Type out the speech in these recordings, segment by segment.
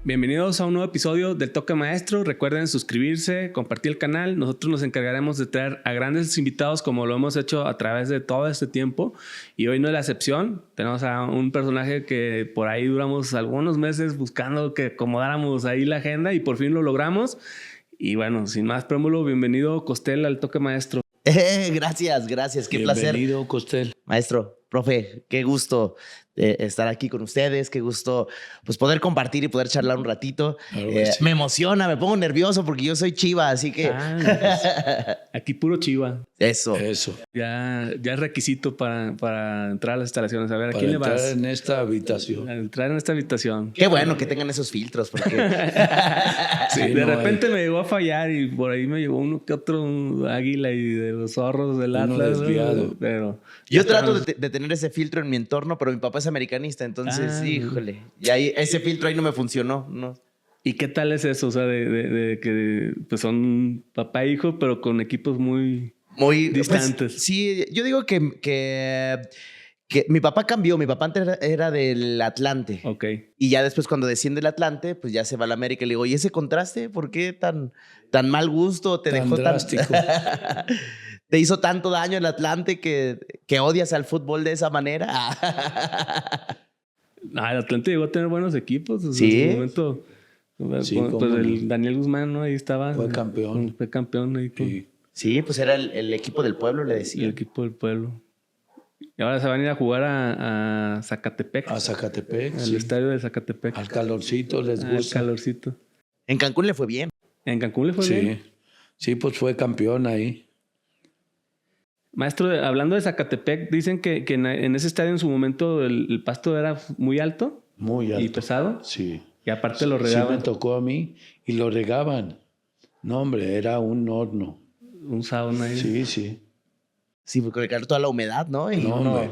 Bienvenidos a un nuevo episodio del Toque Maestro. Recuerden suscribirse, compartir el canal. Nosotros nos encargaremos de traer a grandes invitados como lo hemos hecho a través de todo este tiempo. Y hoy no es la excepción. Tenemos a un personaje que por ahí duramos algunos meses buscando que acomodáramos ahí la agenda y por fin lo logramos. Y bueno, sin más preámbulo, bienvenido Costel al Toque Maestro. Gracias, qué placer. Bienvenido, Costel. Maestro, profe, qué gusto estar aquí con ustedes, qué gusto pues poder compartir y poder charlar un ratito. Claro que sí. Me emociona, me pongo nervioso porque yo soy Chiva, así que... Pues, aquí puro Chiva. Eso. Ya es requisito para entrar a las instalaciones. A ver, ¿a Para quién le entrar vas? en esta habitación. A entrar en esta habitación. Qué bueno que tengan esos filtros porque... Sí, Sí, de no repente me llegó a fallar y por ahí me llegó uno que otro águila y de los zorros del Uno Atlas. desviado. Pero Yo trato de tener ese filtro en mi entorno, pero mi papá es americanista, entonces, híjole. Y ahí ese filtro ahí no me funcionó, ¿no? ¿Y qué tal es eso? O sea, de que pues son papá e hijo, pero con equipos muy distantes. Pues, sí, yo digo que mi papá cambió. Mi papá antes era del Atlante. Ok. Y ya después cuando desciende el Atlante, pues ya se va al América. Y le digo, ¿y ese contraste? ¿Por qué tan mal gusto? ¿Te Tan dejó drástico. ¿Te hizo tanto daño el Atlante que odias al fútbol de esa manera? No, el Atlante llegó a tener buenos equipos. O sea, Sí. en su momento, Sí, pues cómo el no. Daniel Guzmán, ¿no? Ahí estaba. Fue campeón. Fue campeón ahí con Sí. Sí, pues era el equipo del pueblo, le el decía. equipo del pueblo. Y ahora se van a ir a jugar a Zacatepec. A Zacatepec, Al sí. estadio de Zacatepec. Al calorcito les Al gusta. calorcito. En Cancún le fue bien. En Cancún le fue bien. Sí. Sí, pues fue campeón ahí. Maestro, hablando de Zacatepec, dicen que en ese estadio en su momento el pasto era muy alto Muy alto. y pesado. Sí. Y aparte lo Sí regaban. me tocó a mí y lo regaban. No, hombre, era un horno. Un sauna ahí. Sí, sí. Sí, porque le cayó toda la humedad, ¿no? Y No, hombre.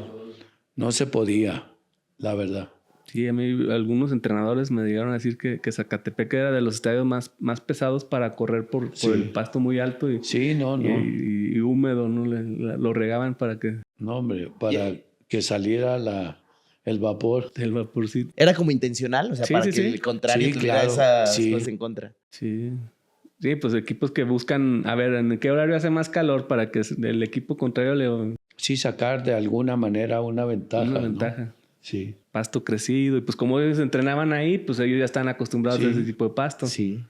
No se podía, la verdad. Sí, a mí algunos entrenadores me llegaron a decir que Zacatepec era de los estadios más pesados para correr por Sí. el pasto muy alto y, Sí, no. y húmedo, ¿no? Lo regaban para que No, hombre, para que saliera el vapor. el vaporcito. Era como intencional, o sea, Sí, para sí, que sí. el contrario Sí, tuviera claro. esas Sí. cosas en contra. Sí. Sí, pues equipos que buscan, a ver, ¿en qué horario hace más calor para que el equipo contrario le Sí, sacar de alguna manera una ventaja. una ¿no? ventaja? Sí. Pasto crecido. Y pues como ellos entrenaban ahí, pues ellos ya están acostumbrados Sí. a ese tipo de pasto. Sí.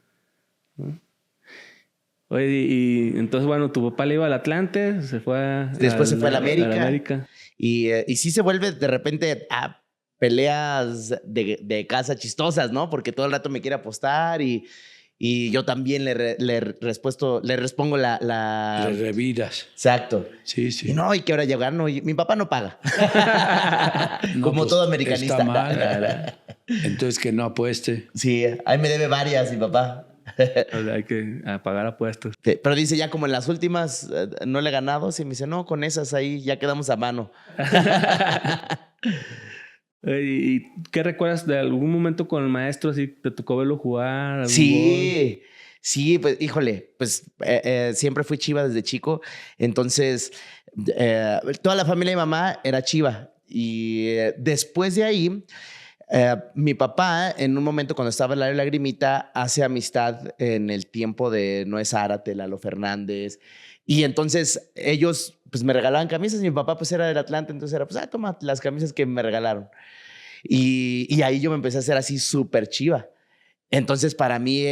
Oye, y entonces, bueno, tu papá le iba al Atlante, se fue Después se fue al América. América. Y sí se vuelve de repente a peleas de casa chistosas, ¿no? Porque todo el rato me quiere apostar y yo también le respondo la... Le reviras. Exacto. Sí, sí. Y no, y que ahora ya gano. Y mi papá no paga. No, Como pues, todo americanista. Está mal. Entonces que no apueste. Sí, ahí me debe varias mi papá. O sea, hay que pagar apuestas. Sí, pero dice ya como en las últimas no le he ganado. Sí, me dice, no, con esas ahí ya quedamos a mano. Oye, ¿y qué recuerdas de algún momento con el maestro? ¿Así te tocó verlo jugar? ¿Algún Sí, sí, pues híjole, pues siempre fui Chiva desde chico. Entonces, toda la familia de mi mamá era Chiva. Y después de ahí, mi papá, en un momento cuando estaba en la Lagrimita, hace amistad en el tiempo de Noé Zárate, Lalo Fernández. Y entonces ellos pues me regalaban camisas y mi papá pues era del Atlante, entonces era pues, toma las camisas que me regalaron. Y ahí yo me empecé a hacer así súper Chiva. Entonces, para mí,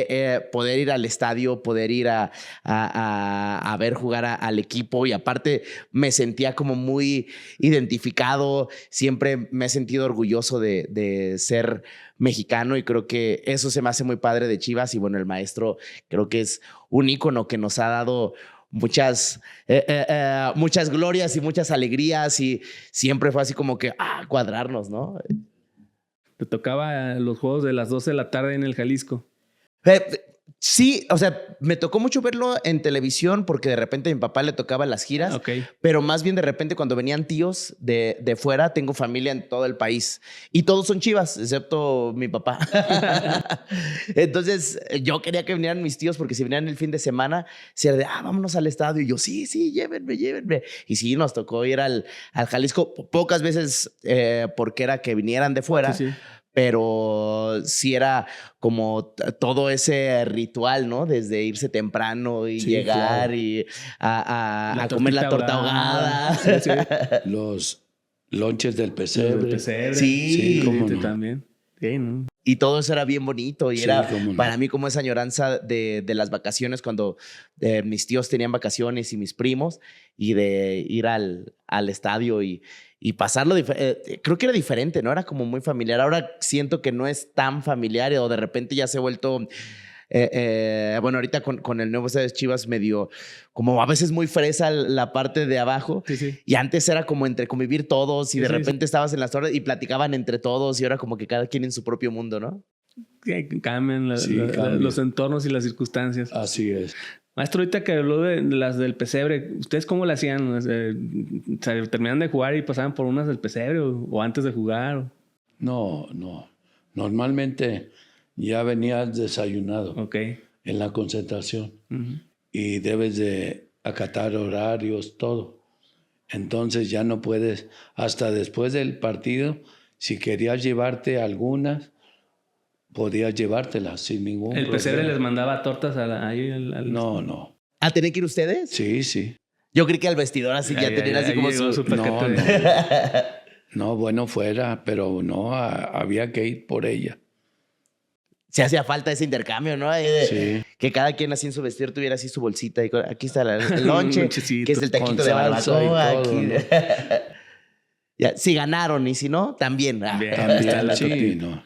poder ir al estadio, poder ir a ver jugar al equipo y aparte me sentía como muy identificado. Siempre me he sentido orgulloso de ser mexicano y creo que eso se me hace muy padre de Chivas. Y bueno, el maestro creo que es un ícono que nos ha dado muchas glorias y muchas alegrías y siempre fue así como que cuadrarnos, ¿no? Te tocaba los juegos de las 12 de la tarde en el Jalisco. Sí, o sea, me tocó mucho verlo en televisión porque de repente a mi papá le tocaban las giras, Ok. pero más bien de repente cuando venían tíos de fuera, tengo familia en todo el país y todos son Chivas, excepto mi papá. Entonces yo quería que vinieran mis tíos porque si venían el fin de semana, se era de, vámonos al estadio. Y yo, sí, llévenme. Y sí, nos tocó ir al Jalisco pocas veces porque era que vinieran de fuera. Sí, sí. pero sí era como todo ese ritual, ¿no? Desde irse temprano y llegar, claro, y a comer la torta ahogada. Sí, sí. Los lonches del pesebre. Sí, cómo no. También. Sí, ¿no? Y todo eso era bien bonito y Sí, era cómo no. para mí como esa añoranza de las vacaciones cuando mis tíos tenían vacaciones y mis primos, y de ir al estadio y pasarlo. Creo que era diferente, ¿no? Era como muy familiar. Ahora siento que no es tan familiar, o de repente ya se ha vuelto... bueno, ahorita con el nuevo estadio de Chivas medio, como a veces muy fresa la parte de abajo. Sí, sí. Y antes era como entre convivir todos y Sí, de sí, repente estabas en las torres y platicaban entre todos, y ahora como que cada quien en su propio mundo, ¿no? Sí, cambian cambia. los entornos y las circunstancias. Así es. Maestro, ahorita que habló de las del pesebre, ¿ustedes cómo le hacían? ¿Terminaban de jugar y pasaban por unas del pesebre o antes de jugar? No. Normalmente ya venías desayunado en la concentración. Uh-huh. Y debes de acatar horarios, todo. Entonces ya no puedes, hasta después del partido, si querías llevarte algunas, podías llevártelas sin ningún problema. ¿El pesebre les mandaba tortas ahí al... No. ¿A tener que ir ustedes? Sí. Yo creí que al vestidor así ya tenían así como su paquete. No, bueno, fuera, pero no, había que ir por ella. Se hacía falta ese intercambio, ¿no? Sí. Que cada quien así en su vestir tuviera así su bolsita. Y aquí está el lonche, que es el taquito de barbacoa. Aquí. ¿No? Ya, si ganaron y si no, también. También, sí, no.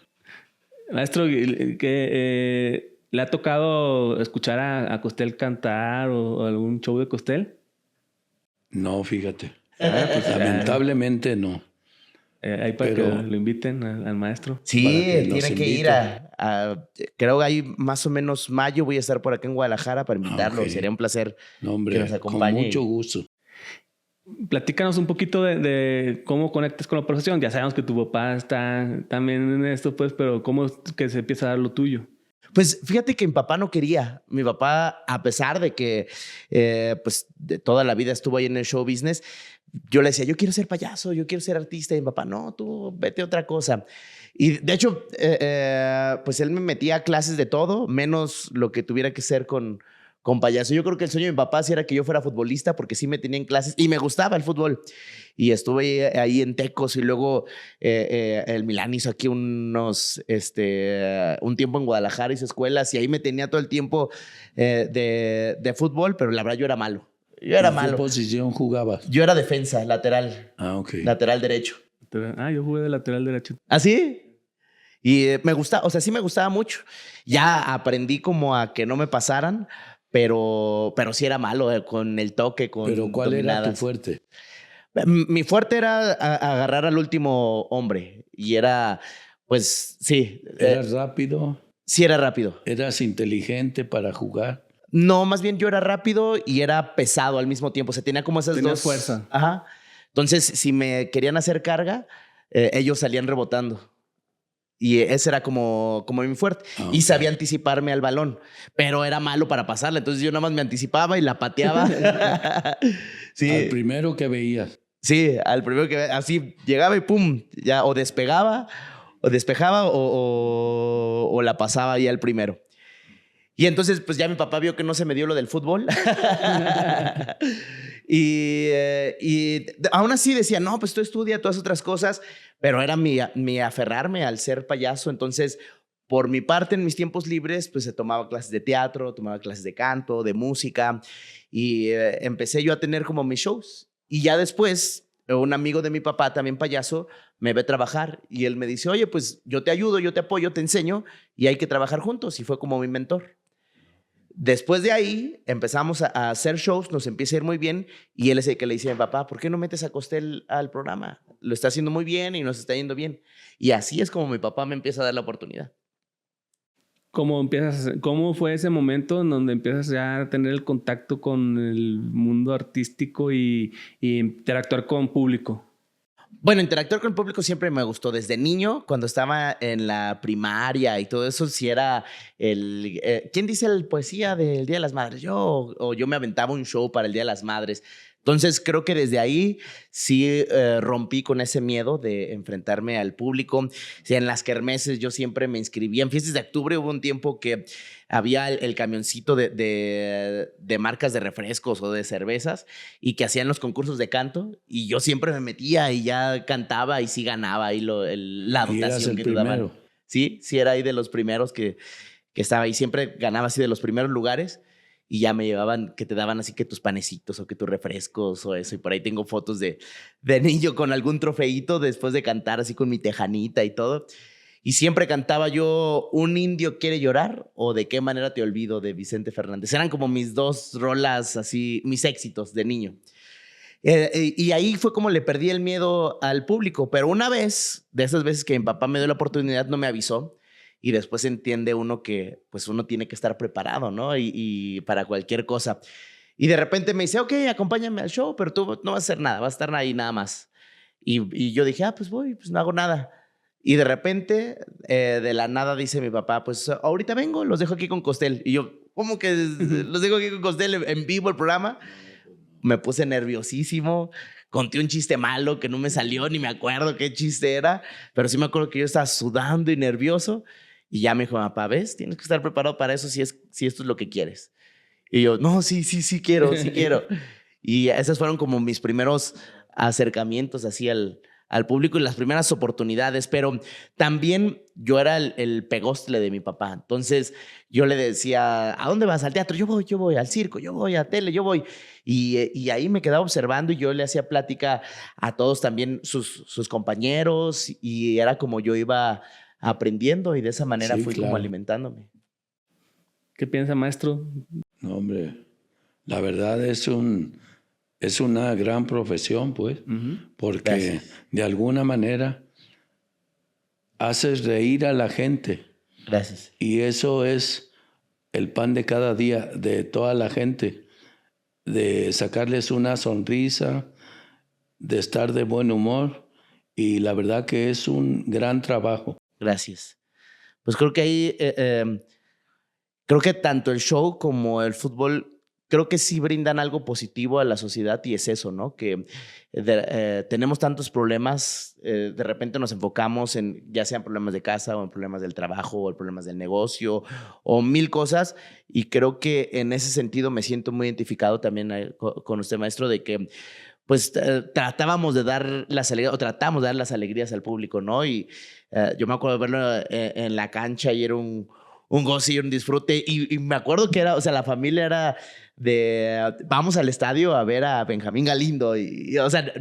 Maestro, ¿le ha tocado escuchar a Costel cantar o algún show de Costel? No, fíjate. Pues, lamentablemente no. Ahí para que lo inviten al maestro. Sí, tienen que ir creo que hay más o menos mayo voy a estar por acá en Guadalajara para invitarlo. Okay. Sería un placer que nos acompañe. Con mucho gusto. Platícanos un poquito de cómo conectas con la profesión. Ya sabemos que tu papá está también en esto, pues, pero ¿cómo es que se empieza a dar lo tuyo? Pues fíjate que mi papá no quería. Mi papá, a pesar de que pues de toda la vida estuvo ahí en el show business, yo le decía, yo quiero ser payaso, yo quiero ser artista. Y mi papá, no, tú vete a otra cosa. Y de hecho, pues él me metía a clases de todo, menos lo que tuviera que ser con payaso. Yo creo que el sueño de mi papá sí era que yo fuera futbolista, porque sí me tenía en clases y me gustaba el fútbol. Y estuve ahí en Tecos, y luego el Milán hizo aquí un tiempo en Guadalajara, hizo escuelas, y ahí me tenía todo el tiempo de fútbol, pero la verdad yo era malo. ¿En qué posición jugabas? Yo era defensa, lateral. Ok. Lateral derecho. Yo jugué de lateral derecho. ¿Ah, sí? Y me gustaba, o sea, sí me gustaba mucho. Ya aprendí como a que no me pasaran, pero sí era malo con el toque, con ¿Pero cuál dominadas. era tu fuerte? Mi fuerte era agarrar al último hombre. Y era, pues, sí. ¿Eras rápido? Sí, era rápido. ¿Eras inteligente para jugar? No, más bien yo era rápido y era pesado al mismo tiempo. O sea, tenía como esas dos... fuerza. Ajá. Entonces, si me querían hacer carga, ellos salían rebotando. Y ese era como mi fuerte. Okay. Y sabía anticiparme al balón, pero era malo para pasarla. Entonces yo nada más me anticipaba y la pateaba. Sí. Al primero que veías. Sí, al primero que veía. Así llegaba y pum, ya o despejaba o la pasaba ahí al primero. Y entonces pues ya mi papá vio que no se me dio lo del fútbol. Y aún así decía, no, pues tú estudia todas otras cosas, pero era mi aferrarme al ser payaso. Entonces, por mi parte, en mis tiempos libres, pues se tomaba clases de teatro, tomaba clases de canto, de música, y empecé yo a tener como mis shows. Y ya después, un amigo de mi papá, también payaso, me ve trabajar y él me dice, oye, pues yo te ayudo, yo te apoyo, te enseño y hay que trabajar juntos. Y fue como mi mentor. Después de ahí empezamos a hacer shows, nos empieza a ir muy bien y él es el que le dice a mi papá, ¿por qué no metes a Costel al programa? Lo está haciendo muy bien y nos está yendo bien. Y así es como mi papá me empieza a dar la oportunidad. ¿Cómo fue ese momento en donde empiezas ya a tener el contacto con el mundo artístico y interactuar con público? Bueno, interactuar con el público siempre me gustó. Desde niño, cuando estaba en la primaria y todo eso, si era ¿quién dice la poesía del Día de las Madres? Yo me aventaba un show para el Día de las Madres. Entonces creo que desde ahí sí rompí con ese miedo de enfrentarme al público. Sí, en las kermeses yo siempre me inscribía. En fiestas de octubre hubo un tiempo que había el camioncito de marcas de refrescos o de cervezas y que hacían los concursos de canto y yo siempre me metía y ya cantaba y sí ganaba ahí la dotación que te daban. Sí, sí era ahí de los primeros que estaba ahí. Siempre ganaba así de los primeros lugares. Y ya me llevaban, que te daban así que tus panecitos o que tus refrescos o eso. Y por ahí tengo fotos de niño con algún trofeito después de cantar así con mi tejanita y todo. Y siempre cantaba yo Un indio quiere llorar o De qué manera te olvido de Vicente Fernández. Eran como mis dos rolas así, mis éxitos de niño. Y ahí fue como le perdí el miedo al público. Pero una vez, de esas veces que mi papá me dio la oportunidad, no me avisó. Y después entiende uno que pues uno tiene que estar preparado, ¿no? Y para cualquier cosa. Y de repente me dice, ok, acompáñame al show, pero tú no vas a hacer nada, vas a estar ahí nada más. Y yo dije, pues voy, pues no hago nada. Y de repente, de la nada dice mi papá, pues ahorita vengo, los dejo aquí con Costel. Y yo, ¿cómo que los dejo aquí con Costel en vivo el programa? Me puse nerviosísimo. Conté un chiste malo que no me salió, ni me acuerdo qué chiste era, pero sí me acuerdo que yo estaba sudando y nervioso. Y ya me dijo, papá, ¿ves? Tienes que estar preparado para eso si esto es lo que quieres. Y yo, no, sí quiero, sí quiero. Y esos fueron como mis primeros acercamientos así al público y las primeras oportunidades. Pero también yo era el pegostle de mi papá. Entonces yo le decía, ¿a dónde vas? Al teatro. Yo voy al circo, yo voy a tele, yo voy. Y ahí me quedaba observando y yo le hacía plática a todos también sus compañeros y era como yo iba aprendiendo y de esa manera fui como alimentándome. ¿Qué piensa, maestro? No, hombre, la verdad es una gran profesión, pues, porque gracias. De alguna manera haces reír a la gente. Gracias. Y eso es el pan de cada día de toda la gente, de sacarles una sonrisa, de estar de buen humor, y la verdad que es un gran trabajo. Gracias. Pues creo que ahí, creo que tanto el show como el fútbol, creo que sí brindan algo positivo a la sociedad y es eso, ¿no? Que tenemos tantos problemas, de repente nos enfocamos en ya sean problemas de casa o en problemas del trabajo o en problemas del negocio o mil cosas y creo que en ese sentido me siento muy identificado también con usted, maestro, de que pues tratábamos de dar las alegrías o tratamos de dar las alegrías al público, ¿no? Y yo me acuerdo de verlo en la cancha y era un gozo y un disfrute. Y me acuerdo que era, o sea, la familia era de vamos al estadio a ver a Benjamín Galindo. Y o sea,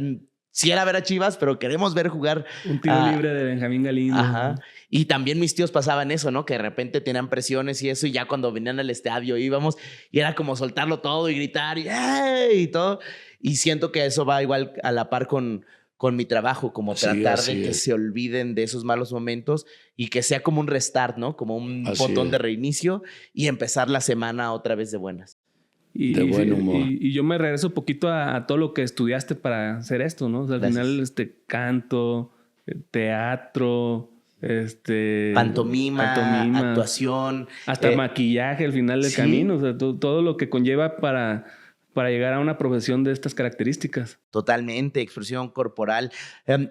sí era ver a Chivas, pero queremos ver jugar. Un tiro libre de Benjamín Galindo. Ajá. Y también mis tíos pasaban eso, ¿no? Que de repente tenían presiones y eso, y ya cuando venían al estadio íbamos, y era como soltarlo todo y gritar y ¡hey! Y todo. Y siento que eso va igual a la par con mi trabajo, como tratar de que se olviden de esos malos momentos y que sea como un restart, ¿no? Como un botón de reinicio y empezar la semana otra vez de buenas. De buen humor. Y yo me regreso un poquito a todo lo que estudiaste para hacer esto, ¿no? O sea, al final, canto, teatro, pantomima, actuación. Hasta maquillaje al final del camino. O sea, todo lo que conlleva para llegar a una profesión de estas características. Totalmente, expresión corporal.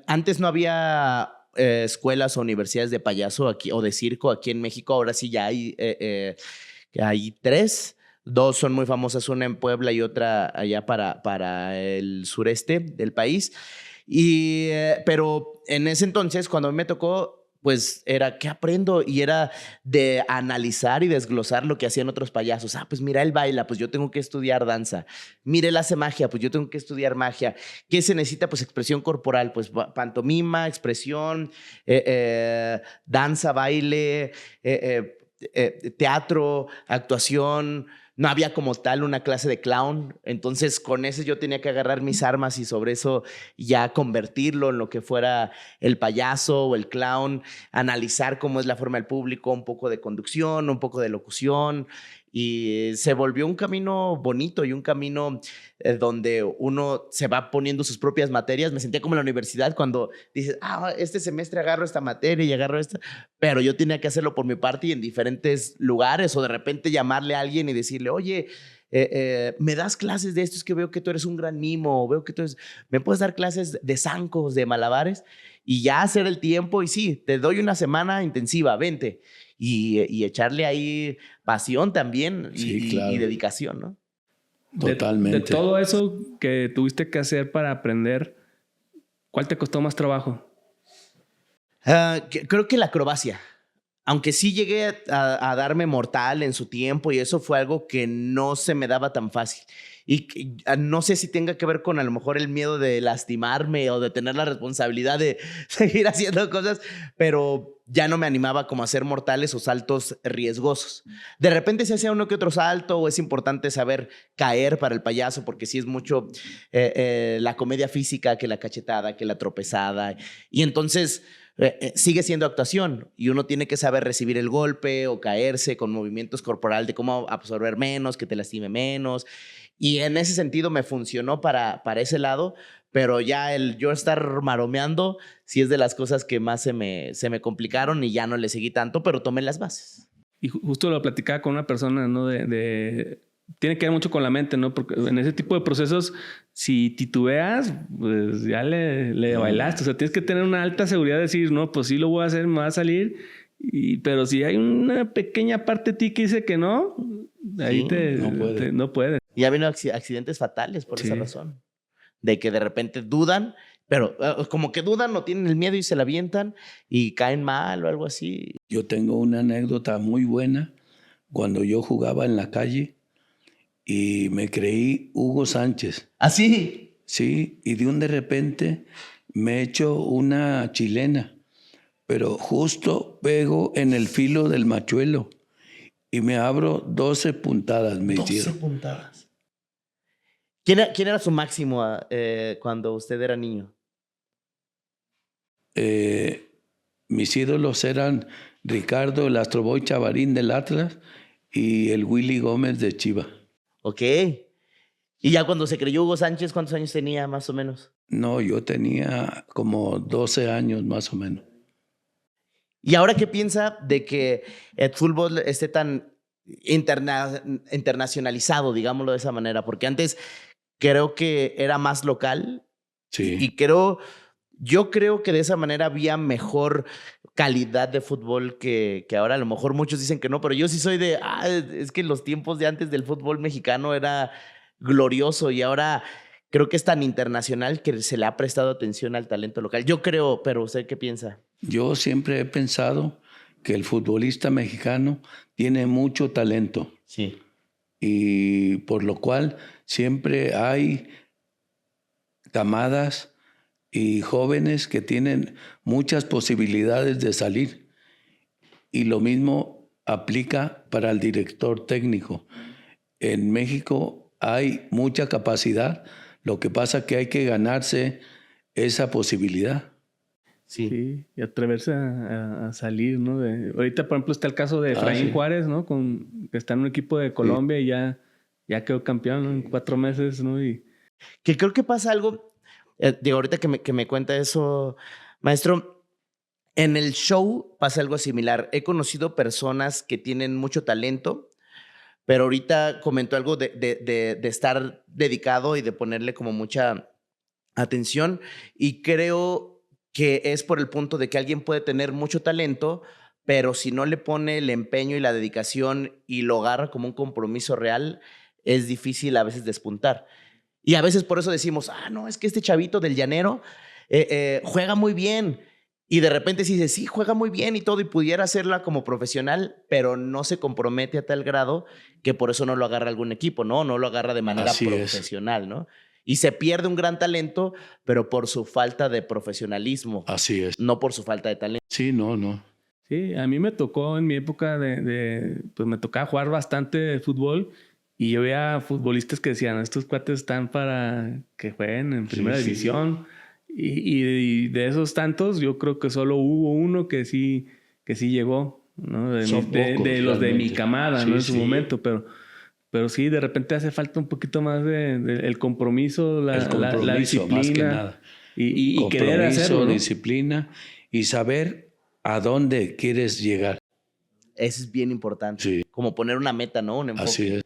Antes no había escuelas o universidades de payaso aquí, o de circo aquí en México. Ahora sí ya hay 3. 2 son muy famosas, una en Puebla y otra allá para el sureste del país. Pero en ese entonces, cuando a mí me tocó, pues era, ¿qué aprendo? Y era de analizar y desglosar lo que hacían otros payasos. Pues mira, él baila, pues yo tengo que estudiar danza. Mira, él hace magia, pues yo tengo que estudiar magia. ¿Qué se necesita? Pues expresión corporal, pues pantomima, expresión, danza, baile, teatro, actuación. No había como tal una clase de clown, entonces con eso yo tenía que agarrar mis armas y sobre eso ya convertirlo en lo que fuera el payaso o el clown, analizar cómo es la forma del público, un poco de conducción, un poco de locución y se volvió un camino bonito y un camino donde uno se va poniendo sus propias materias. Me sentía como en la universidad cuando dices, este semestre agarro esta materia y agarro esta, pero yo tenía que hacerlo por mi parte y en diferentes lugares o de repente llamarle a alguien y decirle, oye, me das clases de esto, es que veo que tú eres un gran mimo, veo que tú eres, me puedes dar clases de zancos, de malabares, y ya hacer el tiempo, y sí, te doy una semana intensiva, vente, y echarle ahí pasión también Sí, claro. y dedicación, ¿no? Totalmente. De todo eso que tuviste que hacer para aprender, ¿cuál te costó más trabajo? Creo que la acrobacia. Aunque sí llegué a darme mortal en su tiempo y eso fue algo que no se me daba tan fácil. Y no sé si tenga que ver con a lo mejor el miedo de lastimarme o de tener la responsabilidad de seguir haciendo cosas, pero ya no me animaba como a hacer mortales o saltos riesgosos. De repente se hace uno que otro salto o es importante saber caer para el payaso porque sí es mucho la comedia física que la cachetada, que la tropezada. Y entonces sigue siendo actuación y uno tiene que saber recibir el golpe o caerse con movimientos corporales de cómo absorber menos, que te lastime menos. Y en ese sentido me funcionó para ese lado, pero ya el yo estar maromeando sí es de las cosas que más se me complicaron y ya no le seguí tanto, pero tomé las bases. Y justo lo platicaba con una persona, ¿no? Tiene que ver mucho con la mente, ¿no? Porque en ese tipo de procesos, si titubeas, pues ya le bailaste. O sea, tienes que tener una alta seguridad de decir, no, pues sí lo voy a hacer, me va a salir. Pero si hay una pequeña parte de ti que dice que no, ahí sí, no puede. Y ha habido accidentes fatales por esa razón. De que de repente dudan, pero como que dudan o tienen el miedo y se la avientan y caen mal o algo así. Yo tengo una anécdota muy buena cuando yo jugaba en la calle y me creí Hugo Sánchez. ¿Ah, sí? Sí, y de repente me echo una chilena, pero justo pego en el filo del machuelo y me abro 12 puntadas. 12 puntadas. ¿Quién era su máximo cuando usted era niño? Mis ídolos eran Ricardo el Astroboy Chavarín del Atlas y el Willy Gómez de Chiva. Ok. ¿Y ya cuando se creyó Hugo Sánchez, cuántos años tenía más o menos? No, yo tenía como 12 años más o menos. ¿Y ahora qué piensa de que el fútbol esté tan internacionalizado, digámoslo de esa manera? Porque antes creo que era más local. Sí. Y yo creo que de esa manera había mejor calidad de fútbol que ahora. A lo mejor muchos dicen que no, pero yo sí soy es que los tiempos de antes del fútbol mexicano era glorioso y ahora creo que es tan internacional que se le ha prestado atención al talento local. Yo creo, pero ¿usted qué piensa? Yo siempre he pensado que el futbolista mexicano tiene mucho talento. Sí. Y por lo cual siempre hay camadas y jóvenes que tienen muchas posibilidades de salir. Y lo mismo aplica para el director técnico. En México hay mucha capacidad, lo que pasa es que hay que ganarse esa posibilidad. Sí, y atreverse a salir, ¿no? Ahorita, por ejemplo, está el caso de Efraín Juárez, ¿no? Que está en un equipo de Colombia y ya quedó campeón, ¿no? En 4 meses, ¿no? Que creo que pasa algo, ahorita que me cuenta eso, maestro, en el show pasa algo similar. He conocido personas que tienen mucho talento, pero ahorita comentó algo de estar dedicado y de ponerle como mucha atención y creo que es por el punto de que alguien puede tener mucho talento, pero si no le pone el empeño y la dedicación y lo agarra como un compromiso real, es difícil a veces despuntar. Y a veces por eso decimos, no, es que este chavito del llanero juega muy bien. Y de repente se dice, sí, juega muy bien y todo, y pudiera hacerla como profesional, pero no se compromete a tal grado que por eso no lo agarra algún equipo, ¿no? No lo agarra de manera profesional, ¿no? Y se pierde un gran talento, pero por su falta de profesionalismo. Así es. No por su falta de talento. Sí, no. Sí, a mí me tocó en mi época pues me tocaba jugar bastante fútbol y yo veía futbolistas que decían, estos cuates están para que jueguen en primera división. Y de esos tantos, yo creo que solo hubo uno que sí llegó, ¿no? De los de mi camada, ¿no? En su momento, pero sí, de repente hace falta un poquito más el compromiso, la disciplina. Más que nada. Y querer hacerlo, ¿no? Disciplina y saber a dónde quieres llegar. Eso es bien importante. Sí. Como poner una meta, ¿no? Un enfoque. Así es.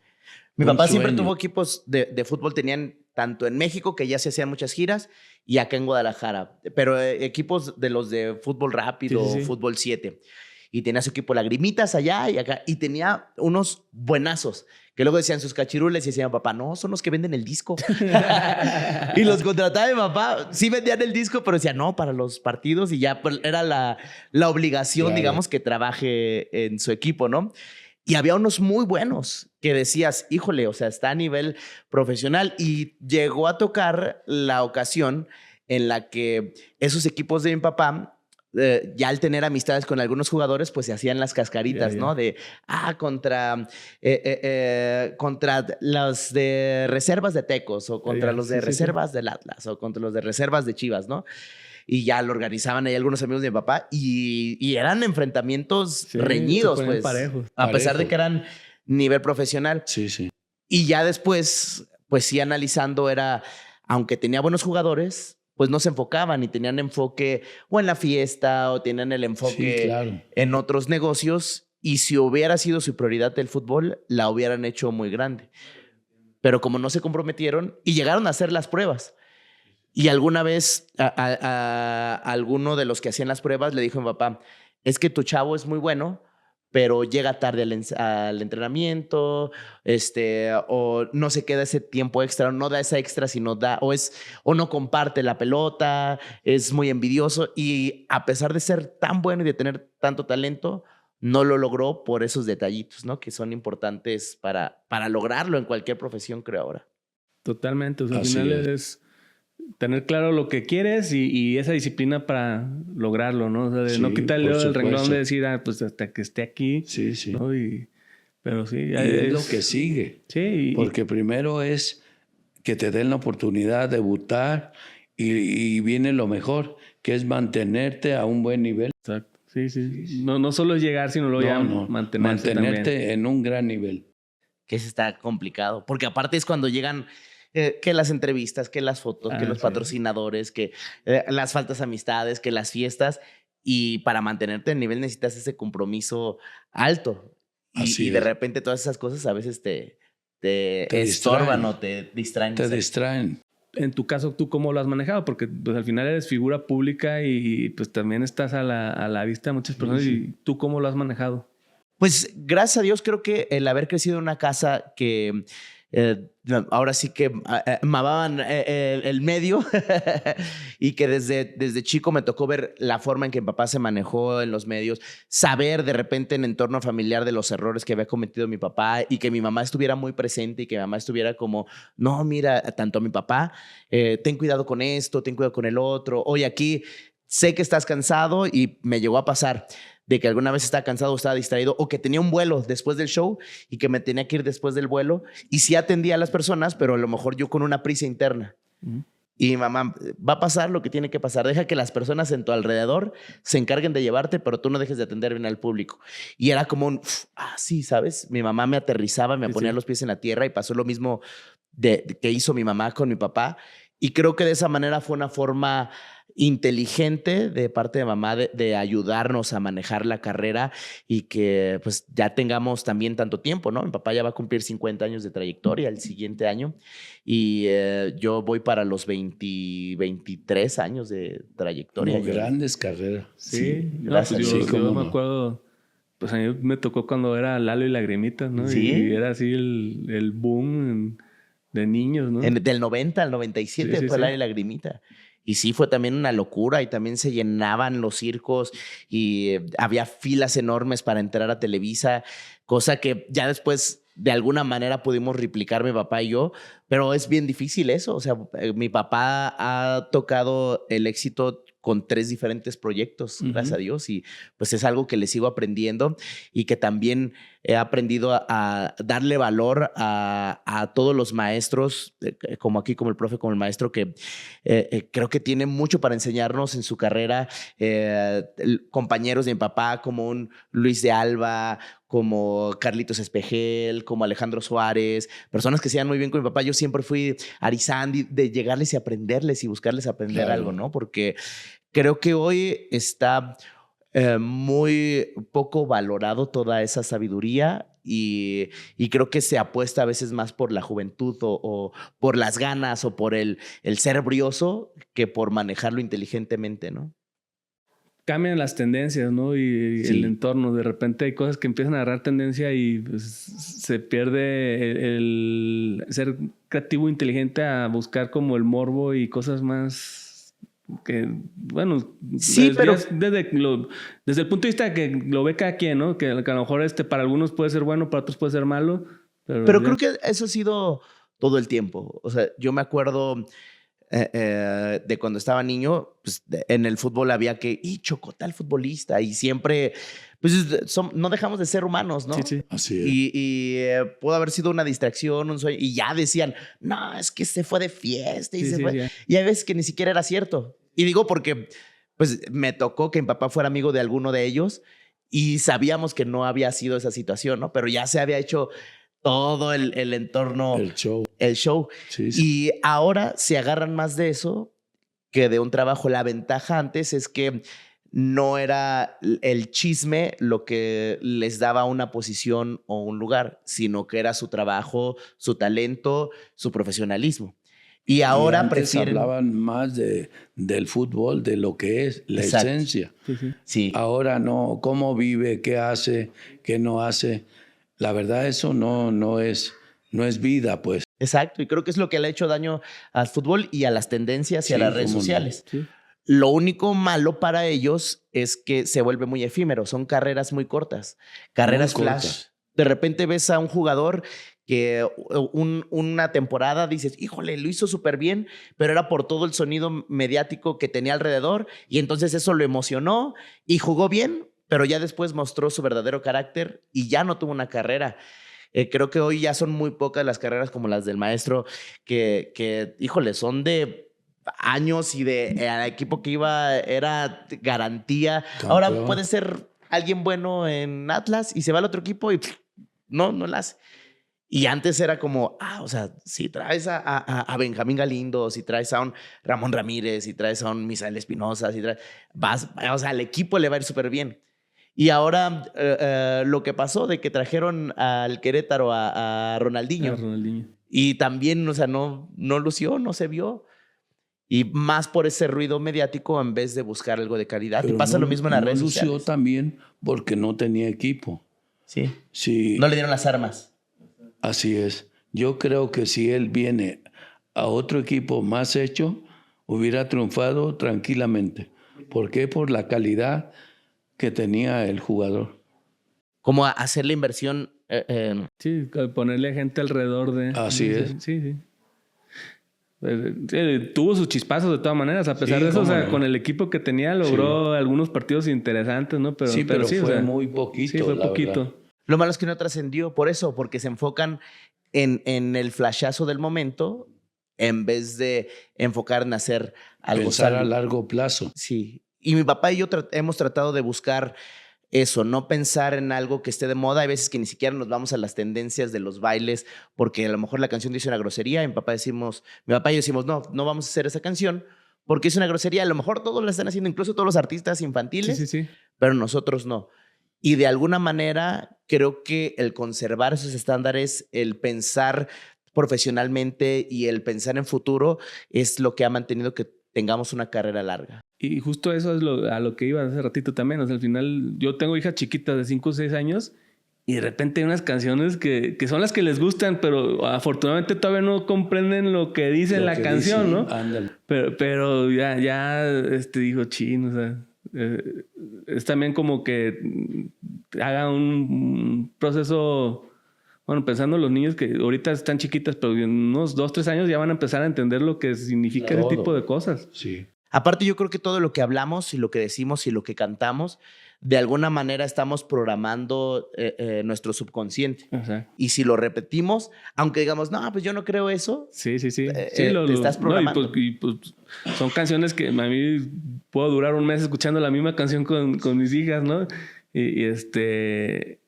Mi papá siempre tuvo equipos de fútbol, tenían tanto en México, que ya se hacían muchas giras, y acá en Guadalajara, pero equipos de los de fútbol rápido, fútbol 7. Y tenía su equipo Lagrimitas allá y acá, y tenía unos buenazos, que luego decían sus cachirules y decían, papá, no, son los que venden el disco. Y los contrataba mi papá, sí vendían el disco, pero decían, no, para los partidos, y ya era la obligación, digamos, que trabaje en su equipo, ¿no? Y había unos muy buenos que decías, híjole, o sea, está a nivel profesional. Y llegó a tocar la ocasión en la que esos equipos de mi papá, ya al tener amistades con algunos jugadores, pues se hacían las cascaritas, ¿no? De, contra los de reservas de Tecos, o contra los de reservas del Atlas, o contra los de reservas de Chivas, ¿no? Y ya lo organizaban ahí algunos amigos de mi papá, y eran enfrentamientos reñidos, pues. Parejos. A pesar de que eran nivel profesional. Sí, sí. Y ya después, pues sí, analizando, aunque tenía buenos jugadores, pues no se enfocaban y tenían enfoque o en la fiesta o tenían el enfoque en otros negocios. Y si hubiera sido su prioridad el fútbol, la hubieran hecho muy grande. Pero como no se comprometieron y llegaron a hacer las pruebas. Y alguna vez a alguno de los que hacían las pruebas le dijo a mi papá, es que tu chavo es muy bueno, pero llega tarde al entrenamiento, o no se queda ese tiempo extra, no da esa extra, sino o no comparte la pelota, es muy envidioso, y a pesar de ser tan bueno y de tener tanto talento, no lo logró por esos detallitos, ¿no? Que son importantes para lograrlo en cualquier profesión, creo ahora. Totalmente, o sea, al final es tener claro lo que quieres y esa disciplina para lograrlo, ¿no? O sea, de no quitarle el dedo del renglón, de decir, pues hasta que esté aquí. Sí, sí. ¿no? Pero sí. Y es lo que sigue. Sí. Porque primero es que te den la oportunidad de debutar y viene lo mejor, que es mantenerte a un buen nivel. Exacto. Sí. No solo es llegar, sino luego ya mantenerte también en un gran nivel. Que eso está complicado. Porque aparte es cuando llegan... que las entrevistas, que las fotos, que los patrocinadores, que las faltas amistades, que las fiestas. Y para mantenerte en nivel necesitas ese compromiso alto. Y de repente todas esas cosas a veces te estorban o te distraen. Te distraen. En tu caso, ¿tú cómo lo has manejado? Porque pues, al final eres figura pública y pues también estás a la vista de muchas personas. ¿Y tú cómo lo has manejado? Pues gracias a Dios creo que el haber crecido en una casa que... ahora sí que mamaban el medio y que desde chico me tocó ver la forma en que mi papá se manejó en los medios, saber de repente en entorno familiar de los errores que había cometido mi papá y que mi mamá estuviera muy presente y que mi mamá estuviera como, no, mira, tanto a mi papá, ten cuidado con esto, ten cuidado con el otro, oye, aquí sé que estás cansado, y me llegó a pasar de que alguna vez estaba cansado o estaba distraído, o que tenía un vuelo después del show y que me tenía que ir después del vuelo, y sí atendía a las personas, pero a lo mejor yo con una prisa interna. Y mamá, va a pasar lo que tiene que pasar, deja que las personas en tu alrededor se encarguen de llevarte, pero tú no dejes de atender bien al público. Y era como sí, ¿sabes? Mi mamá me aterrizaba, me ponía los pies en la tierra, y pasó lo mismo que hizo mi mamá con mi papá. Y creo que de esa manera fue una forma inteligente de parte de mamá de ayudarnos a manejar la carrera, y que pues ya tengamos también tanto tiempo, ¿no? Mi papá ya va a cumplir 50 años de trayectoria el siguiente año, y yo voy para los 23 años de trayectoria. Grandes carreras. Sí, gracias. Pues yo me acuerdo, pues a mí me tocó cuando era Lalo y Lagrimitas, ¿no? Sí. Y era así el boom de niños, ¿no? Del 90 al 97 fue Lalo y Lagrimita. Y sí, fue también una locura, y también se llenaban los circos y había filas enormes para entrar a Televisa, cosa que ya después de alguna manera pudimos replicar mi papá y yo, pero es bien difícil eso. O sea, mi papá ha tocado el éxito con 3 diferentes proyectos, gracias a Dios, y pues es algo que le sigo aprendiendo, y que también he aprendido a darle valor a todos los maestros, como aquí, como el profe, como el maestro, que creo que tiene mucho para enseñarnos en su carrera. Compañeros de mi papá como un Luis de Alba, como Carlitos Espejel, como Alejandro Suárez, personas que se iban muy bien con mi papá. Yo siempre fui arizandi de llegarles y aprenderles y buscarles aprender algo, ¿no? Porque creo que hoy está muy poco valorado toda esa sabiduría, y creo que se apuesta a veces más por la juventud o por las ganas o por el ser brioso que por manejarlo inteligentemente, ¿no? Cambian las tendencias, ¿no? Y Sí. el entorno. De repente hay cosas que empiezan a agarrar tendencia y pues, se pierde el ser creativo, inteligente a buscar como el morbo y cosas más que, bueno, Sí, pero desde el punto de vista que lo ve cada quien, ¿no? Que a lo mejor para algunos puede ser bueno, para otros puede ser malo. Pero creo que eso ha sido todo el tiempo. O sea, yo me acuerdo de cuando estaba niño, pues en el fútbol había que, chocó tal futbolista, y siempre, pues no dejamos de ser humanos, ¿no? Sí, sí. Así es. Y pudo haber sido una distracción, un sueño, y ya decían, no, es que se fue de fiesta y Sí, se sí, fue. sí. Y hay veces que ni siquiera era cierto. Y digo porque, pues me tocó que mi papá fuera amigo de alguno de ellos y sabíamos que no había sido esa situación, ¿no? Pero ya se había hecho todo el entorno, El show. el show. Sí, sí. Y ahora se agarran más de eso que de un trabajo. La ventaja antes es que no era el chisme lo que les daba una posición o un lugar, sino que era su trabajo, su talento, su profesionalismo. Y ahora antes prefieren... hablaban más del fútbol, de lo que es la Exacto. esencia. Sí, sí. Sí. Ahora no, cómo vive, qué hace, qué no hace. La verdad, eso no es vida, pues. Exacto, y creo que es lo que le ha hecho daño al fútbol y a las tendencias y a Sí, las redes cómo no. sociales. Sí. Lo único malo para ellos es que se vuelve muy efímero, son carreras muy cortas, carreras Muy flash. cortas. De repente ves a un jugador que una temporada dices, híjole, lo hizo súper bien, pero era por todo el sonido mediático que tenía alrededor y entonces eso lo emocionó y jugó bien, pero ya después mostró su verdadero carácter y ya no tuvo una carrera. Creo que hoy ya son muy pocas las carreras como las del maestro que híjole, son de años y el equipo que iba era garantía. Campeón. Ahora puede ser alguien bueno en Atlas y se va al otro equipo y no la hace. Y antes era como, o sea, si traes a Benjamín Galindo, si traes a un Ramón Ramírez, si traes a un Misael Espinosa, o sea, al equipo le va a ir súper bien. Y ahora lo que pasó de que trajeron al Querétaro a Ronaldinho. Y también, o sea, no lució, no se vio. Y más por ese ruido mediático en vez de buscar algo de calidad. Pero y pasa lo mismo en las redes sociales. lució también porque no tenía equipo. Sí. Sí. No le dieron las armas. Así es. Yo creo que si él viene a otro equipo más hecho, hubiera triunfado tranquilamente. ¿Por qué? Por la calidad que tenía el jugador. Como hacer la inversión. Sí, ponerle gente alrededor de... Así es. Sí. Tuvo sus chispazos de todas maneras. A pesar de eso, o sea, con el equipo que tenía logró algunos partidos interesantes, ¿no? Pero fue o sea, muy poquito. Sí, fue poquito. Verdad. Lo malo es que no trascendió por eso, porque se enfocan en el flashazo del momento en vez de enfocar en hacer algo. Pensar a largo plazo. Sí. Y mi papá y yo hemos tratado de buscar eso, no pensar en algo que esté de moda. Hay veces que ni siquiera nos vamos a las tendencias de los bailes, porque a lo mejor la canción dice una grosería. Mi papá y yo decimos, no vamos a hacer esa canción porque es una grosería. A lo mejor todos la están haciendo, incluso todos los artistas infantiles, sí. Pero nosotros no. Y de alguna manera creo que el conservar esos estándares, el pensar profesionalmente y el pensar en futuro es lo que ha mantenido que tengamos una carrera larga. Y justo eso es a lo que iba hace ratito también. O sea, al final yo tengo hijas chiquitas de 5 o 6 años y de repente hay unas canciones que son las que les gustan, pero afortunadamente todavía no comprenden lo que dice la canción, ¿no? Ándale. Pero ya dijo, chin, o sea... es también como que haga un proceso, bueno, pensando en los niños que ahorita están chiquitas, pero en unos 2, 3 años ya van a empezar a entender lo que significa ese tipo de cosas. Sí. Aparte, yo creo que todo lo que hablamos y lo que decimos y lo que cantamos, de alguna manera estamos programando nuestro subconsciente. Y si lo repetimos, aunque digamos, no, pues yo no creo eso. Sí. Te estás programando. Y pues son canciones que a mí puedo durar un mes escuchando la misma canción con mis hijas, ¿no? Y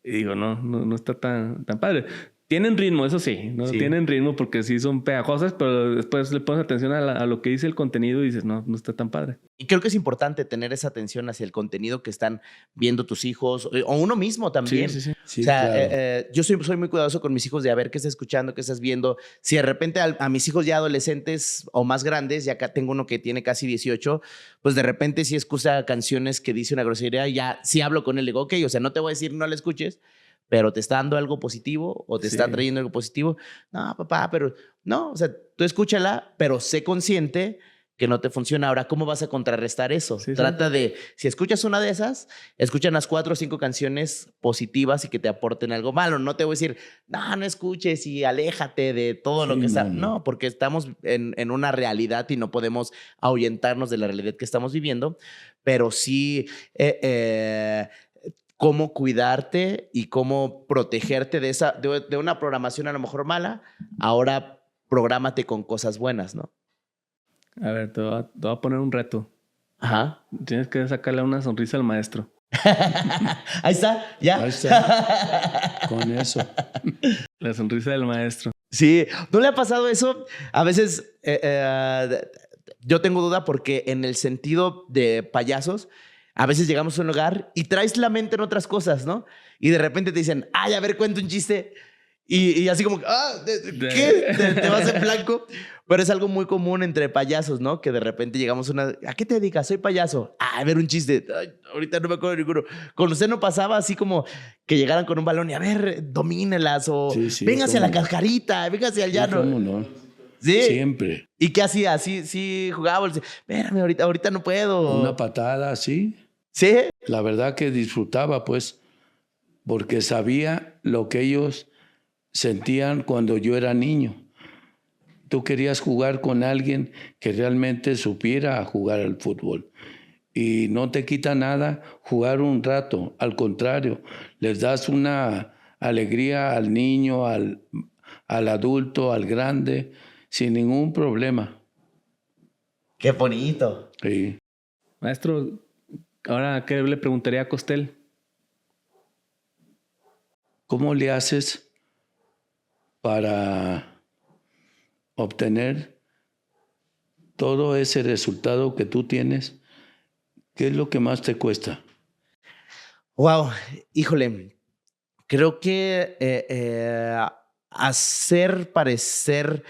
digo, no está tan padre. Tienen ritmo, eso sí. No Sí. tienen ritmo porque sí son pegajosas, pero después le pones atención a lo que dice el contenido y dices, no está tan padre. Y creo que es importante tener esa atención hacia el contenido que están viendo tus hijos o uno mismo también. Sí. Sí, O sea, claro. yo soy muy cuidadoso con mis hijos de a ver qué estás escuchando, qué estás viendo. Si de repente a mis hijos ya adolescentes o más grandes, ya acá tengo uno que tiene casi 18, pues de repente si escucha canciones que dice una grosería, ya sí hablo con él, le digo, ok, o sea, no te voy a decir no la escuches, pero te está dando algo positivo o te está trayendo algo positivo. No, papá, pero no, o sea, tú escúchala, pero sé consciente que no te funciona. Ahora, ¿cómo vas a contrarrestar eso? Sí. Trata de, si escuchas una de esas, escucha unas 4 o 5 canciones positivas y que te aporten algo malo. No te voy a decir, no escuches y aléjate de todo lo que está. No, porque estamos en una realidad y no podemos ahuyentarnos de la realidad que estamos viviendo, pero sí cómo cuidarte y cómo protegerte de una programación a lo mejor mala. Ahora prográmate con cosas buenas, ¿no? A ver, te voy a poner un reto. Ajá. Tienes que sacarle una sonrisa al maestro. Ahí está, ya. Ahí está. Con eso. La sonrisa del maestro. Sí, ¿no le ha pasado eso? A veces yo tengo duda porque en el sentido de payasos, a veces llegamos a un lugar y traes la mente en otras cosas, ¿no? Y de repente te dicen, ay, a ver, cuenta un chiste. Y así como, ¿qué? Te vas en blanco. Pero es algo muy común entre payasos, ¿no? Que de repente llegamos a una... ¿A qué te dedicas? Soy payaso. A ver, un chiste. Ay, ahorita no me acuerdo de ninguno. Con usted no pasaba así como que llegaran con un balón y a ver, domínelas o véngase a la cascarita, véngase al llano. ¿Cómo no? Sí. Siempre. ¿Y qué hacía? Así, sí, jugaba. Espérame, ahorita no puedo. Una patada, sí. Sí. La verdad que disfrutaba, pues, porque sabía lo que ellos sentían cuando yo era niño. Tú querías jugar con alguien que realmente supiera jugar al fútbol. Y no te quita nada jugar un rato. Al contrario, les das una alegría al niño, al adulto, al grande, sin ningún problema. Qué bonito. Sí. Maestro, ahora, ¿qué le preguntaría a Costel? ¿Cómo le haces para obtener todo ese resultado que tú tienes? ¿Qué es lo que más te cuesta? Wow, híjole, creo que hacer parecer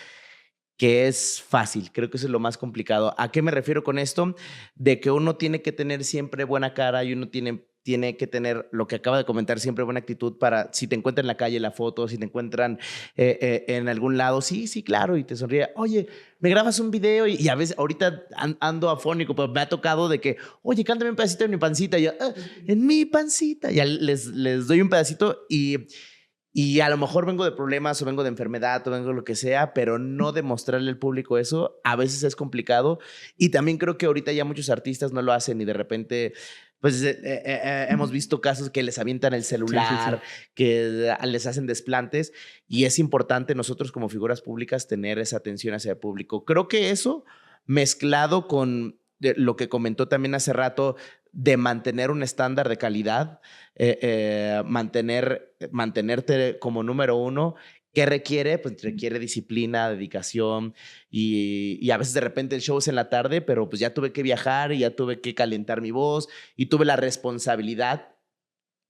que es fácil, creo que eso es lo más complicado. ¿A qué me refiero con esto? De que uno tiene que tener siempre buena cara y uno tiene que tener lo que acaba de comentar, siempre buena actitud para si te encuentran en la calle la foto, si te encuentran en algún lado, sí, claro, y te sonríe, oye, me grabas un video y a veces ahorita ando afónico, pero me ha tocado de que, oye, cántame un pedacito en mi pancita, y yo, en mi pancita, ya les doy un pedacito y a lo mejor vengo de problemas o vengo de enfermedad o vengo de lo que sea, pero no demostrarle al público eso a veces es complicado. Y también creo que ahorita ya muchos artistas no lo hacen y de repente pues hemos visto casos que les avientan el celular, que les hacen desplantes y es importante nosotros como figuras públicas tener esa atención hacia el público. Creo que eso mezclado con lo que comentó también hace rato de mantener un estándar de calidad, mantenerte como número uno. ¿Qué requiere? Pues requiere disciplina, dedicación y a veces de repente el show es en la tarde, pero pues ya tuve que viajar y ya tuve que calentar mi voz y tuve la responsabilidad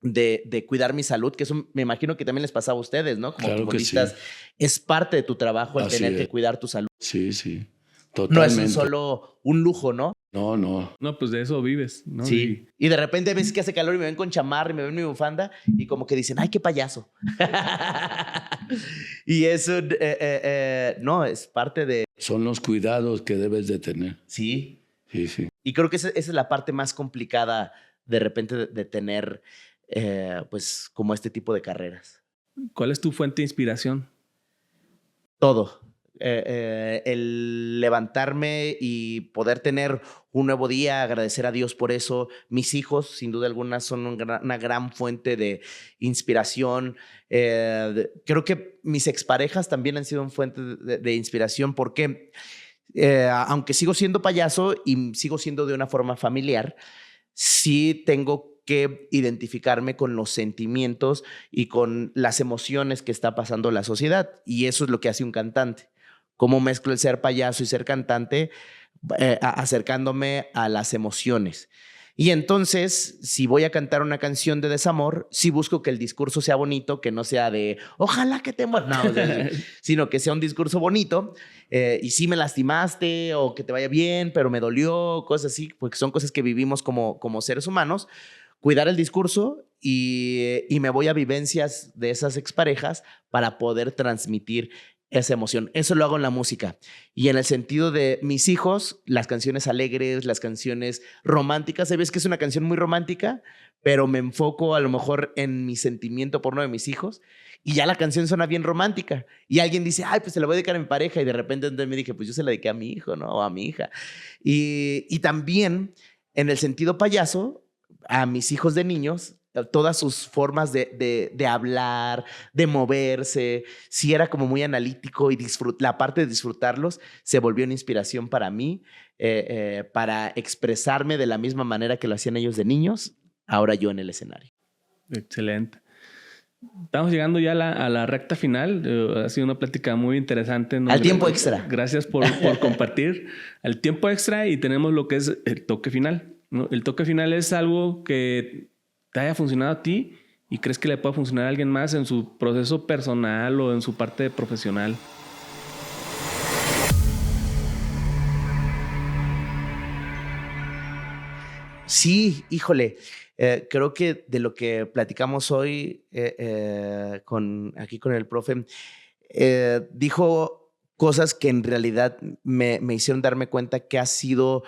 de cuidar mi salud, que eso me imagino que también les pasaba a ustedes, ¿no? Como futbolistas, sí. Es parte de tu trabajo el tener que cuidar tu salud. Sí, totalmente. No es solo un lujo, ¿no? No. No, pues de eso vives, ¿no? Sí. Y de repente ves que hace calor y me ven con chamarra y me ven mi bufanda y como que dicen, ¡ay, qué payaso! Y eso, no, es parte de... Son los cuidados que debes de tener. Sí. Sí. Y creo que esa es la parte más complicada de repente de tener, pues, como este tipo de carreras. ¿Cuál es tu fuente de inspiración? Todo. El levantarme y poder tener un nuevo día, agradecer a Dios por eso. Mis hijos, sin duda alguna, son una gran fuente de inspiración. Creo que mis exparejas también han sido una fuente de inspiración porque, aunque sigo siendo payaso y sigo siendo de una forma familiar, sí tengo que identificarme con los sentimientos y con las emociones que está pasando la sociedad. Y eso es lo que hace un cantante. Cómo mezclo el ser payaso y ser cantante, acercándome a las emociones. Y entonces, si voy a cantar una canción de desamor, sí busco que el discurso sea bonito, que no sea de ojalá que te mueras, no, sino que sea un discurso bonito. Y sí me lastimaste o que te vaya bien, pero me dolió, cosas así, porque son cosas que vivimos como seres humanos. Cuidar el discurso y me voy a vivencias de esas exparejas para poder transmitir esa emoción. Eso lo hago en la música. Y en el sentido de mis hijos, las canciones alegres, las canciones románticas. Sabes que es una canción muy romántica, pero me enfoco a lo mejor en mi sentimiento por uno de mis hijos y ya la canción suena bien romántica. Y alguien dice, ay, pues se la voy a dedicar a mi pareja. Y de repente entonces me dije, pues yo se la dediqué a mi hijo, ¿no? O a mi hija. Y también en el sentido payaso, a mis hijos de niños, todas sus formas de hablar, de moverse, sí era como muy analítico y la parte de disfrutarlos se volvió una inspiración para mí, para expresarme de la misma manera que lo hacían ellos de niños, ahora yo en el escenario. Excelente. Estamos llegando ya a la recta final. Ha sido una plática muy interesante, ¿no? Al tiempo extra. Gracias por compartir. Al tiempo extra, y tenemos lo que es el toque final, ¿no? El toque final es algo que te haya funcionado a ti y crees que le pueda funcionar a alguien más en su proceso personal o en su parte profesional. Sí, híjole. Creo que de lo que platicamos hoy aquí con el profe, dijo cosas que en realidad me hicieron darme cuenta que ha sido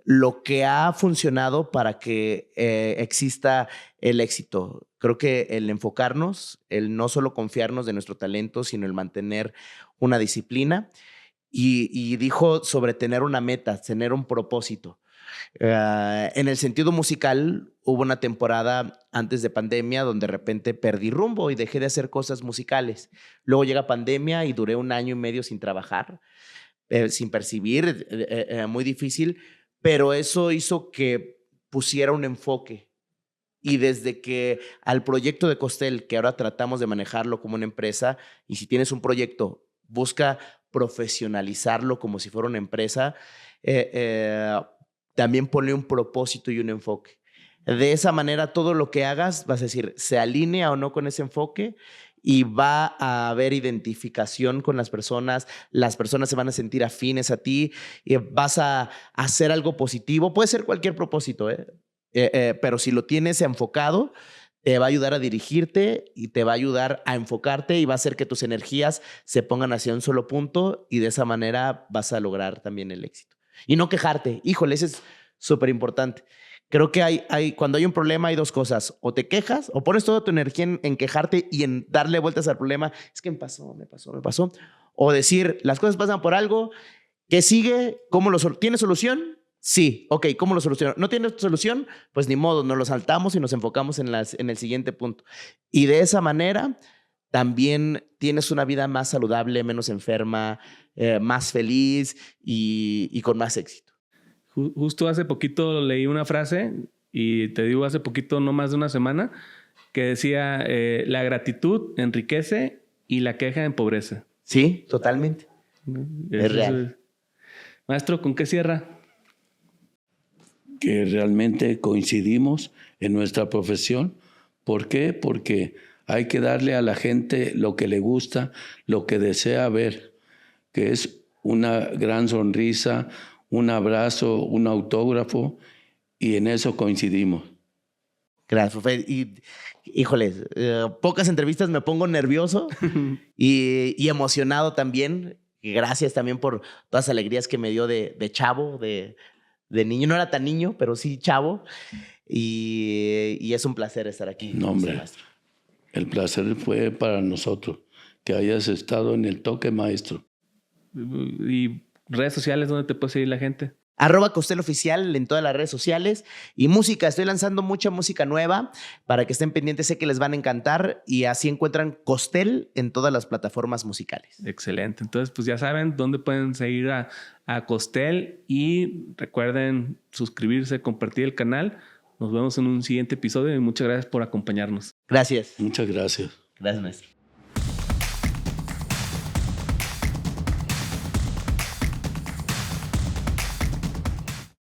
lo que ha funcionado para que exista el éxito. Creo que el enfocarnos, el no solo confiarnos de nuestro talento, sino el mantener una disciplina. Y dijo sobre tener una meta, tener un propósito. En el sentido musical, hubo una temporada antes de pandemia donde de repente perdí rumbo y dejé de hacer cosas musicales. Luego llega pandemia y duré 1 año y medio sin trabajar, sin percibir, muy difícil, pero eso hizo que pusiera un enfoque. Y desde que al proyecto de Costel, que ahora tratamos de manejarlo como una empresa, y si tienes un proyecto, busca profesionalizarlo como si fuera una empresa, también ponle un propósito y un enfoque. De esa manera, todo lo que hagas, vas a decir, se alinea o no con ese enfoque y va a haber identificación con las personas se van a sentir afines a ti y vas a hacer algo positivo. Puede ser cualquier propósito, pero si lo tienes enfocado, te va a ayudar a dirigirte y te va a ayudar a enfocarte y va a hacer que tus energías se pongan hacia un solo punto y de esa manera vas a lograr también el éxito. Y no quejarte. Híjole, eso es súper importante. Creo que cuando hay un problema hay 2 cosas. O te quejas o pones toda tu energía en quejarte y en darle vueltas al problema. Es que me pasó. O decir, las cosas pasan por algo. ¿Qué sigue? ¿Tiene solución? Sí. Ok, ¿cómo lo soluciono? ¿No tiene solución? Pues ni modo, nos lo saltamos y nos enfocamos en el siguiente punto. Y de esa manera también tienes una vida más saludable, menos enferma, más feliz y con más éxito. Justo hace poquito leí una frase, y te digo hace poquito, no más de una semana, que decía, la gratitud enriquece y la queja empobrece. Sí, totalmente. Es real. Maestro, ¿con qué cierra? Que realmente coincidimos en nuestra profesión. ¿Por qué? Porque hay que darle a la gente lo que le gusta, lo que desea ver, que es una gran sonrisa, un abrazo, un autógrafo, y en eso coincidimos. Gracias, profe. Y, híjole, pocas entrevistas me pongo nervioso y emocionado también. Y gracias también por todas las alegrías que me dio de chavo, de niño. No era tan niño, pero sí chavo. Y es un placer estar aquí. No, hombre, el placer fue para nosotros que hayas estado en el Toque Maestro. ¿Y redes sociales dónde te puede seguir la gente? @CostelOficial en todas las redes sociales. Y música, estoy lanzando mucha música nueva para que estén pendientes, sé que les van a encantar y así encuentran Costel en todas las plataformas musicales. Excelente, entonces pues ya saben dónde pueden seguir a Costel y recuerden suscribirse, compartir el canal. Nos vemos en un siguiente episodio y muchas gracias por acompañarnos. Gracias. Muchas gracias. Gracias, maestro.